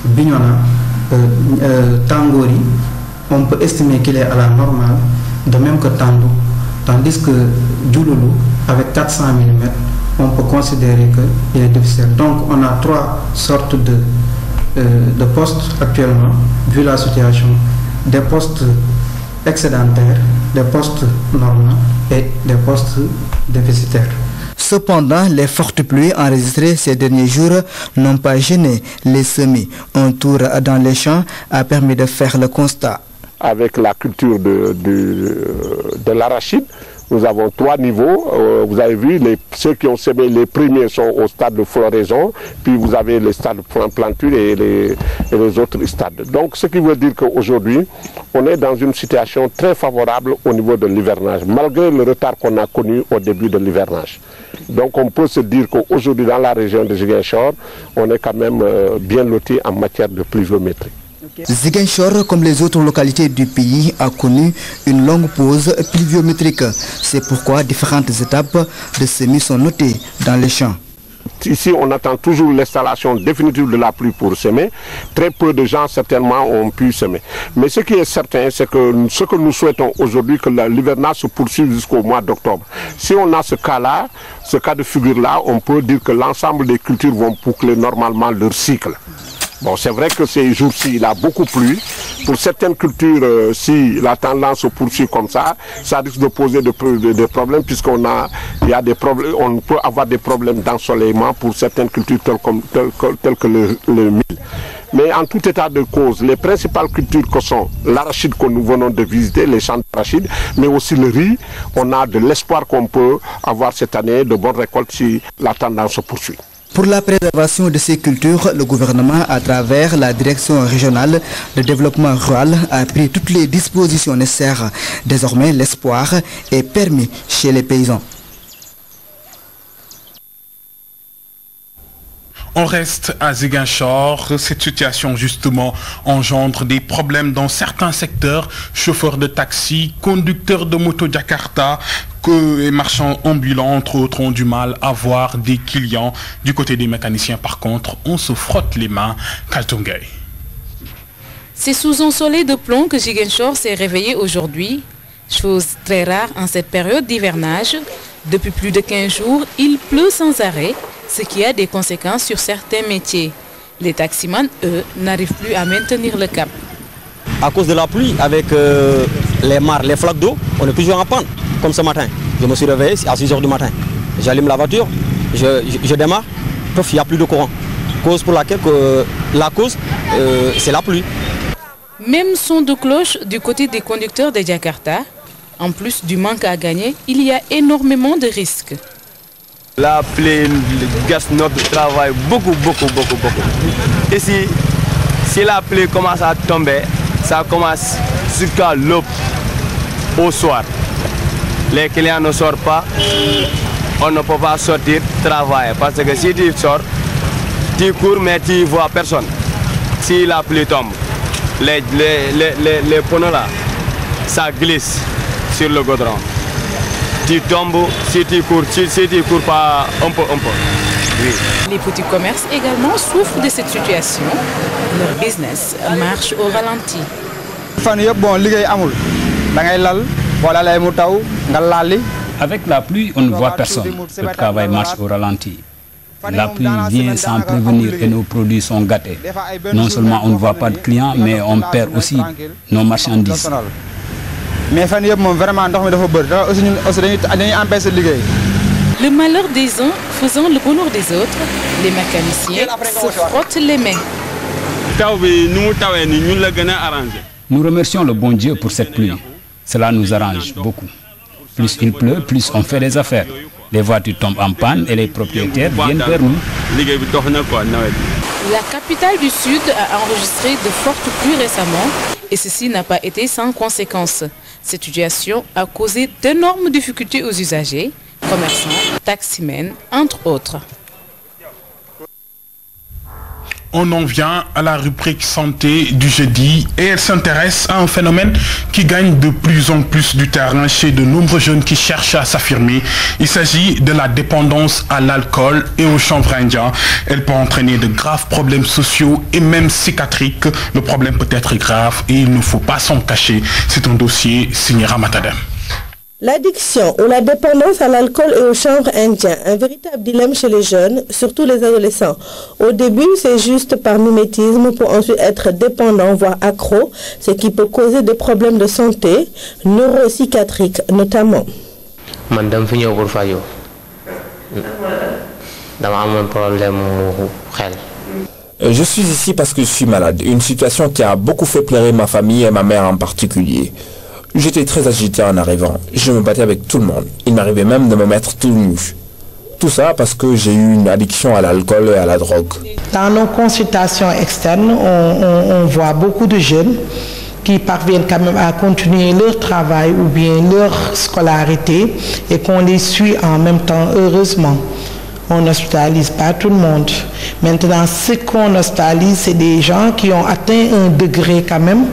Bignona, Tangori, on peut estimer qu'il est à la normale, de même que Tandou. Tandis que Djouloulou, avec 400 mm, on peut considérer qu'il est déficitaire. Donc on a trois sortes de postes actuellement, vu la situation, des postes excédentaires, des postes normaux et des postes déficitaires. Cependant, les fortes pluies enregistrées ces derniers jours n'ont pas gêné les semis. Un tour dans les champs a permis de faire le constat. Avec la culture de l'arachide, nous avons 3 niveaux. Vous avez vu, ceux qui ont semé, les premiers sont au stade de floraison, puis vous avez le stade de planture et les autres stades. Donc, ce qui veut dire qu'aujourd'hui, on est dans une situation très favorable au niveau de l'hivernage, malgré le retard qu'on a connu au début de l'hivernage. Donc, on peut se dire qu'aujourd'hui, dans la région de Ziguinchor, on est quand même bien loti en matière de pluviométrie. Ziguinchor, comme les autres localités du pays, a connu une longue pause pluviométrique. C'est pourquoi différentes étapes de semis sont notées dans les champs. Ici, on attend toujours l'installation définitive de la pluie pour semer. Très peu de gens, certainement, ont pu semer. Mais ce qui est certain, c'est que ce que nous souhaitons aujourd'hui, que l'hivernage se poursuive jusqu'au mois d'octobre. Si on a ce cas-là, ce cas de figure-là, on peut dire que l'ensemble des cultures vont boucler normalement leur cycle. Bon, c'est vrai que ces jours-ci, il a beaucoup plu. Pour certaines cultures, si la tendance se poursuit comme ça risque de poser des problèmes puisqu'on on peut avoir des problèmes d'ensoleillement pour certaines cultures telles que le mil. Mais en tout état de cause, les principales cultures que sont l'arachide que nous venons de visiter, les champs d'arachide, mais aussi le riz, on a de l'espoir qu'on peut avoir cette année de bonnes récoltes si la tendance se poursuit. Pour la préservation de ces cultures, le gouvernement, à travers la direction régionale de développement rural, a pris toutes les dispositions nécessaires. Désormais, l'espoir est permis chez les paysans. On reste à Ziguinchor. Cette situation justement engendre des problèmes dans certains secteurs. Chauffeurs de taxi, conducteurs de moto Jakarta et marchands ambulants, entre autres, ont du mal à voir des clients. Du côté des mécaniciens, par contre, on se frotte les mains. Kaltungay. C'est sous un soleil de plomb que Ziguinchor s'est réveillé aujourd'hui. Chose très rare en cette période d'hivernage. Depuis plus de 15 jours, il pleut sans arrêt, ce qui a des conséquences sur certains métiers. Les taximans, eux, n'arrivent plus à maintenir le cap. À cause de la pluie, avec les mares, les flaques d'eau, on est toujours en panne, comme ce matin. Je me suis réveillé à 6 h du matin. J'allume la voiture, je démarre, il n'y a plus de courant. Cause pour laquelle c'est la pluie. Même son de cloche du côté des conducteurs de Jakarta. En plus du manque à gagner, il y a énormément de risques. La pluie gâche notre travail beaucoup. Ici, si la pluie commence à tomber, ça commence jusqu'à l'aube au soir. Les clients ne sortent pas, on ne peut pas sortir travailler. Parce que si tu sors, tu cours mais tu ne vois personne. Si la pluie tombe, les pneus là, ça glisse sur le goudron. Tu tombes, si tu cours pas un peu. Oui. Les petits commerces également souffrent de cette situation. Leur business marche au ralenti. Avec la pluie, on ne voit personne. Le travail marche au ralenti. La pluie vient sans prévenir et nos produits sont gâtés. Non seulement on ne voit pas de clients, mais on perd aussi nos marchandises. Le malheur des uns faisant le bonheur des autres, les mécaniciens se frottent les mains. Nous remercions le bon Dieu pour cette pluie. Cela nous arrange beaucoup. Plus il pleut, plus on fait des affaires. Les voitures tombent en panne et les propriétaires viennent vers nous. La capitale du Sud a enregistré de fortes pluies récemment et ceci n'a pas été sans conséquences. Cette situation a causé d'énormes difficultés aux usagers, commerçants, taximens, entre autres. On en vient à la rubrique santé du jeudi et elle s'intéresse à un phénomène qui gagne de plus en plus du terrain chez de nombreux jeunes qui cherchent à s'affirmer. Il s'agit de la dépendance à l'alcool et au chanvre indien. Elle peut entraîner de graves problèmes sociaux et même psychiatriques. Le problème peut être grave et il ne faut pas s'en cacher. C'est un dossier signé Ramatadem. L'addiction ou la dépendance à l'alcool et au chanvre indien, un véritable dilemme chez les jeunes, surtout les adolescents. Au début, c'est juste par mimétisme pour ensuite être dépendant, voire accro, ce qui peut causer des problèmes de santé, neuropsychiatriques notamment. Je suis ici parce que je suis malade, une situation qui a beaucoup fait pleurer ma famille et ma mère en particulier. J'étais très agité en arrivant. Je me battais avec tout le monde. Il m'arrivait même de me mettre tout nu. Tout ça parce que j'ai eu une addiction à l'alcool et à la drogue. Dans nos consultations externes, on voit beaucoup de jeunes qui parviennent quand même à continuer leur travail ou bien leur scolarité et qu'on les suit en même temps, heureusement. On n'hospitalise pas tout le monde. Maintenant, ce qu'on hospitalise, c'est des gens qui ont atteint un degré quand même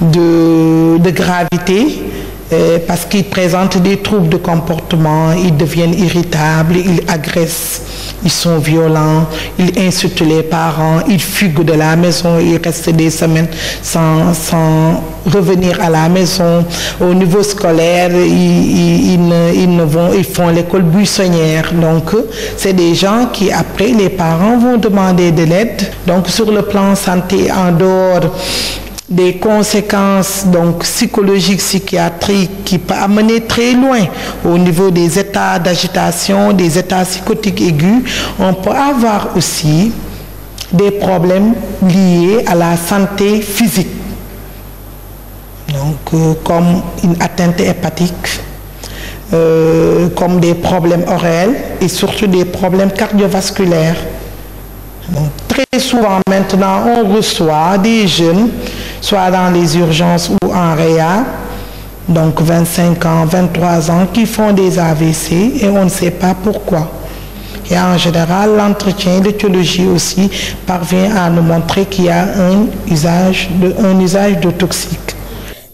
de gravité parce qu'ils présentent des troubles de comportement, ils deviennent irritables, ils agressent, ils sont violents, ils insultent les parents, ils fuguent de la maison, ils restent des semaines sans revenir à la maison. Au niveau scolaire, ils font l'école buissonnière. Donc, c'est des gens qui, après, les parents vont demander de l'aide. Donc, sur le plan santé, en dehors des conséquences donc psychologiques, psychiatriques qui peuvent amener très loin au niveau des états d'agitation, des états psychotiques aigus, on peut avoir aussi des problèmes liés à la santé physique. Donc comme une atteinte hépatique, comme des problèmes ORL et surtout des problèmes cardiovasculaires. Donc, très souvent maintenant, on reçoit des jeunes, soit dans les urgences ou en réa, donc 25 ans, 23 ans, qui font des AVC et on ne sait pas pourquoi. Et en général, l'entretien, l'éthiologie aussi parvient à nous montrer qu'il y a un usage de toxiques.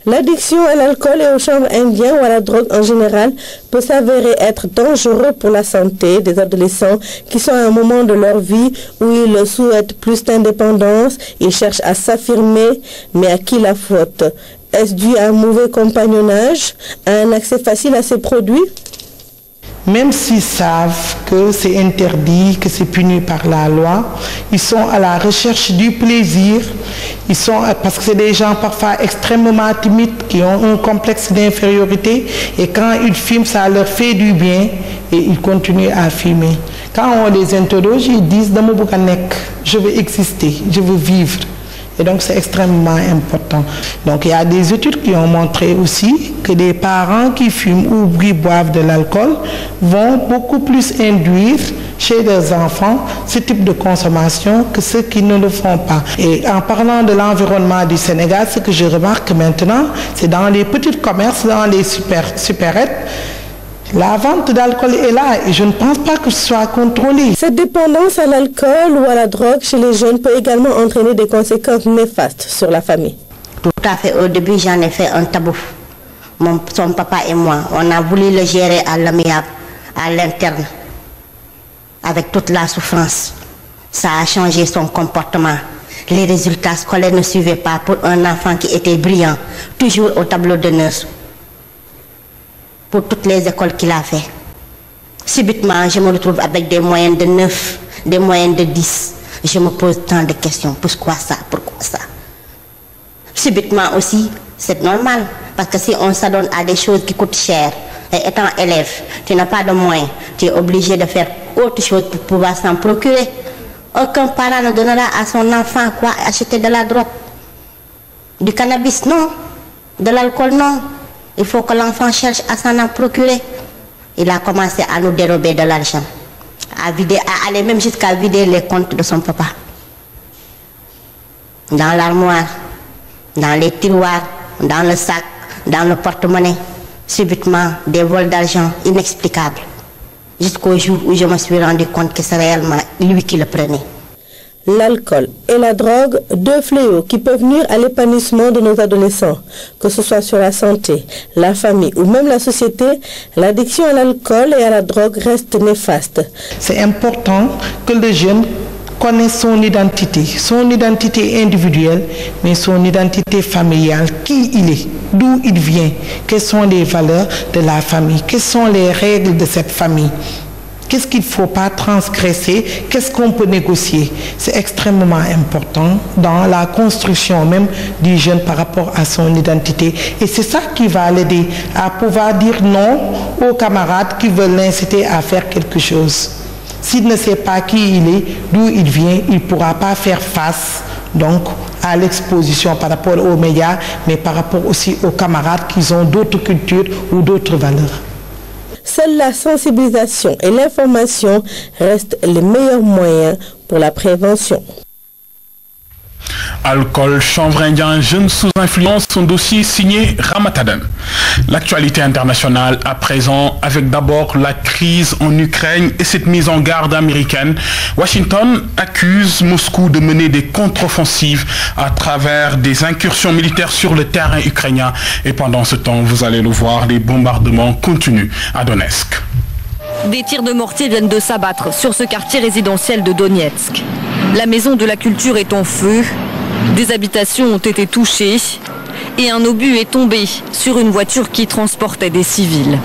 L'addiction à l'alcool et au chanvre indien ou à la drogue en général peut s'avérer être dangereux pour la santé des adolescents qui sont à un moment de leur vie où ils souhaitent plus d'indépendance, ils cherchent à s'affirmer, mais à qui la faute? Est-ce dû à un mauvais compagnonnage, à un accès facile à ces produits? Même s'ils savent que c'est interdit, que c'est puni par la loi, ils sont à la recherche du plaisir. Parce que c'est des gens parfois extrêmement timides qui ont un complexe d'infériorité et quand ils fument, ça leur fait du bien et ils continuent à fumer. Quand on les interroge, ils disent « je veux exister, je veux vivre ». Et donc c'est extrêmement important. Donc il y a des études qui ont montré aussi que des parents qui fument ou qui boivent de l'alcool vont beaucoup plus induire chez leurs enfants ce type de consommation que ceux qui ne le font pas. Et en parlant de l'environnement du Sénégal, ce que je remarque maintenant, c'est dans les petits commerces, dans les supérettes, la vente d'alcool est là et je ne pense pas que ce soit contrôlé. Cette dépendance à l'alcool ou à la drogue chez les jeunes peut également entraîner des conséquences néfastes sur la famille. Tout à fait. Au début, j'en ai fait un tabou. Son papa et moi, on a voulu le gérer à l'amiable, à l'interne, avec toute la souffrance. Ça a changé son comportement. Les résultats scolaires ne suivaient pas pour un enfant qui était brillant, toujours au tableau d'honneur. Pour toutes les écoles qu'il a fait. Subitement, je me retrouve avec des moyennes de 9, des moyennes de 10. Je me pose tant de questions. Pourquoi ça? Pourquoi ça? Subitement aussi, c'est normal. Parce que si on s'adonne à des choses qui coûtent cher, et étant élève, tu n'as pas de moyens, tu es obligé de faire autre chose pour pouvoir s'en procurer. Aucun parent ne donnera à son enfant quoi acheter de la drogue. Du cannabis, non. De l'alcool, non. Il faut que l'enfant cherche à s'en procurer. Il a commencé à nous dérober de l'argent, à aller même jusqu'à vider les comptes de son papa. Dans l'armoire, dans les tiroirs, dans le sac, dans le porte-monnaie. Subitement, des vols d'argent inexplicables. Jusqu'au jour où je me suis rendu compte que c'est réellement lui qui le prenait. L'alcool et la drogue, deux fléaux qui peuvent nuire à l'épanouissement de nos adolescents. Que ce soit sur la santé, la famille ou même la société, l'addiction à l'alcool et à la drogue reste néfaste. C'est important que le jeune connaisse son identité individuelle, mais son identité familiale, qui il est, d'où il vient, quelles sont les valeurs de la famille, quelles sont les règles de cette famille. Qu'est-ce qu'il ne faut pas transgresser? Qu'est-ce qu'on peut négocier? C'est extrêmement important dans la construction même du jeune par rapport à son identité. Et c'est ça qui va l'aider à pouvoir dire non aux camarades qui veulent l'inciter à faire quelque chose. S'il ne sait pas qui il est, d'où il vient, il ne pourra pas faire face donc à l'exposition par rapport aux médias, mais par rapport aussi aux camarades qui ont d'autres cultures ou d'autres valeurs. Seule la sensibilisation et l'information restent les meilleurs moyens pour la prévention. Alcool, chanvre indien, jeunes sous influence, son dossier signé Ramatadan. L'actualité internationale à présent, avec d'abord la crise en Ukraine et cette mise en garde américaine. Washington accuse Moscou de mener des contre-offensives à travers des incursions militaires sur le terrain ukrainien. Et pendant ce temps, vous allez le voir, les bombardements continuent à Donetsk. Des tirs de mortier viennent de s'abattre sur ce quartier résidentiel de Donetsk. La maison de la culture est en feu, des habitations ont été touchées et un obus est tombé sur une voiture qui transportait des civils.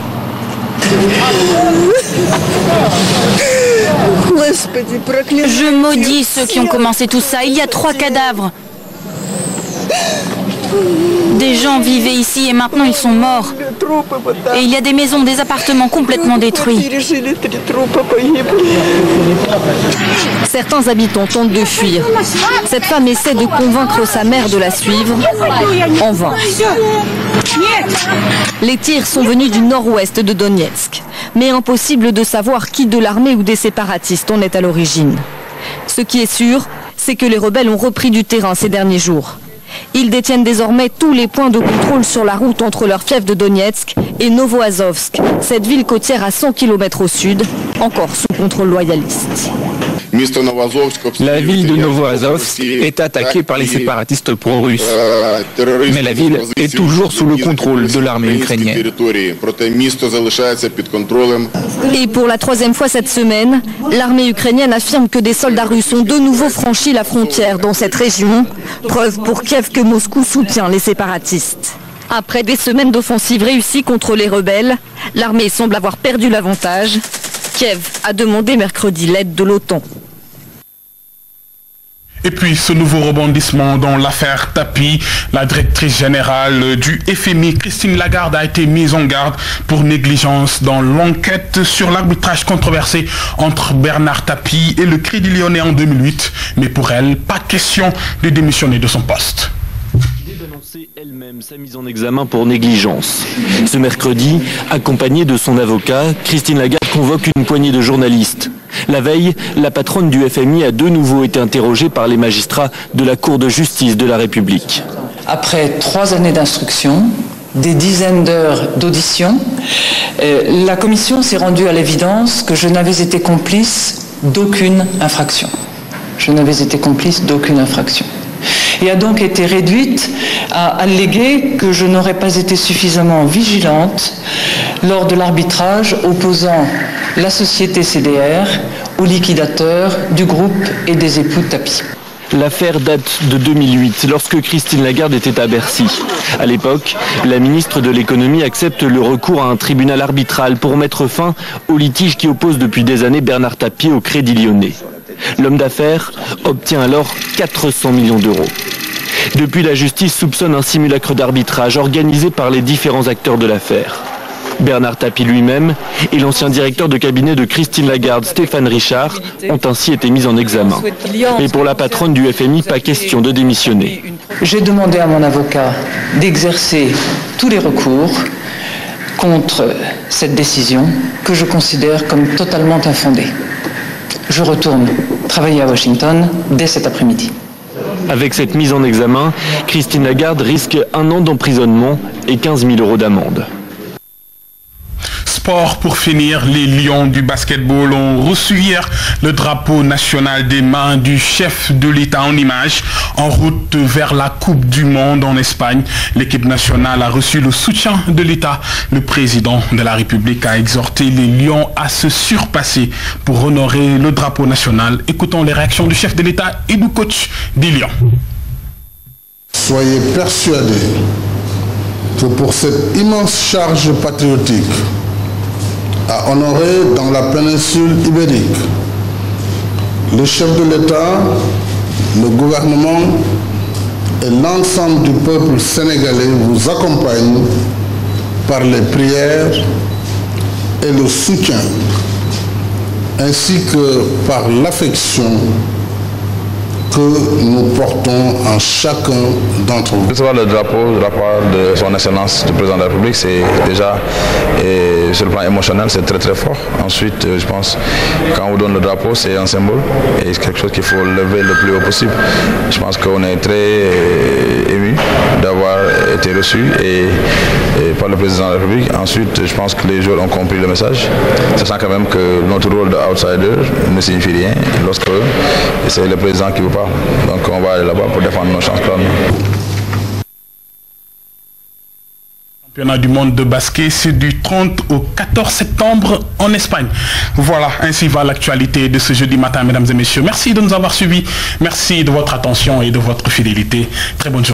Je maudis ceux qui ont commencé tout ça. Il y a 3 cadavres. Des gens vivaient ici et maintenant ils sont morts. Et il y a des maisons, des appartements complètement détruits. Certains habitants tentent de fuir. Cette femme essaie de convaincre sa mère de la suivre, en vain. Les tirs sont venus du nord-ouest de Donetsk, mais impossible de savoir qui de l'armée ou des séparatistes en est à l'origine. Ce qui est sûr, c'est que les rebelles ont repris du terrain ces derniers jours. Ils détiennent désormais tous les points de contrôle sur la route entre leur fief de Donetsk et Novoazovsk, cette ville côtière à 100 km au sud, encore sous contrôle loyaliste. La ville de Novoazovsk est attaquée par les séparatistes pro-russes. Mais la ville est toujours sous le contrôle de l'armée ukrainienne. Et pour la 3e fois cette semaine, l'armée ukrainienne affirme que des soldats russes ont de nouveau franchi la frontière dans cette région, preuve pour Kiev que Moscou soutient les séparatistes. Après des semaines d'offensives réussies contre les rebelles, l'armée semble avoir perdu l'avantage. Kiev a demandé mercredi l'aide de l'OTAN. Et puis ce nouveau rebondissement dans l'affaire Tapie, la directrice générale du FMI, Christine Lagarde, a été mise en garde pour négligence dans l'enquête sur l'arbitrage controversé entre Bernard Tapie et le Crédit Lyonnais en 2008. Mais pour elle, pas question de démissionner de son poste. Elle-même sa mise en examen pour négligence. Ce mercredi, accompagnée de son avocat, Christine Lagarde convoque une poignée de journalistes. La veille, la patronne du FMI a de nouveau été interrogée par les magistrats de la Cour de justice de la République. Après 3 années d'instruction, des dizaines d'heures d'audition, la commission s'est rendue à l'évidence que je n'avais été complice d'aucune infraction. Je n'avais été complice d'aucune infraction. Et a donc été réduite à alléguer que je n'aurais pas été suffisamment vigilante lors de l'arbitrage opposant la société CDR aux liquidateurs du groupe et des époux Tapie. L'affaire date de 2008, lorsque Christine Lagarde était à Bercy. À l'époque, la ministre de l'économie accepte le recours à un tribunal arbitral pour mettre fin au litige qui oppose depuis des années Bernard Tapie au Crédit Lyonnais. L'homme d'affaires obtient alors 400 millions d'euros. Depuis, la justice soupçonne un simulacre d'arbitrage organisé par les différents acteurs de l'affaire. Bernard Tapie lui-même et l'ancien directeur de cabinet de Christine Lagarde, Stéphane Richard, ont ainsi été mis en examen. Mais pour la patronne du FMI, pas question de démissionner. J'ai demandé à mon avocat d'exercer tous les recours contre cette décision que je considère comme totalement infondée. Je retourne travailler à Washington dès cet après-midi. Avec cette mise en examen, Christine Lagarde risque 1 an d'emprisonnement et 15 000 euros d'amende. sport pour finir. Les Lions du basketball ont reçu hier le drapeau national des mains du chef de l'État en images en route vers la Coupe du Monde en Espagne. L'équipe nationale a reçu le soutien de l'État. Le président de la République a exhorté les Lions à se surpasser pour honorer le drapeau national. Écoutons les réactions du chef de l'État et du coach des Lions. Soyez persuadés que pour cette immense charge patriotique à honorer dans la péninsule ibérique, le chef de l'État, le gouvernement et l'ensemble du peuple sénégalais vous accompagnent par les prières et le soutien, ainsi que par l'affection que nous portons en chacun d'entre vous. Recevoir le drapeau de la part de son excellence du président de la République, c'est déjà, sur le plan émotionnel, c'est très très fort. Ensuite, je pense, quand on vous donne le drapeau, c'est un symbole et c'est quelque chose qu'il faut lever le plus haut possible. Je pense qu'on est très ému d'avoir été reçu par le président de la République. Ensuite, je pense que les joueurs ont compris le message, sachant quand même que notre rôle d'outsider ne signifie rien lorsque c'est le président qui vous parle. Donc on va aller là-bas pour défendre nos chances. Championnat du monde de basket, c'est du 30 au 14 septembre en Espagne. Voilà, ainsi va l'actualité de ce jeudi matin, mesdames et messieurs. Merci de nous avoir suivis. Merci de votre attention et de votre fidélité. Très bonne journée.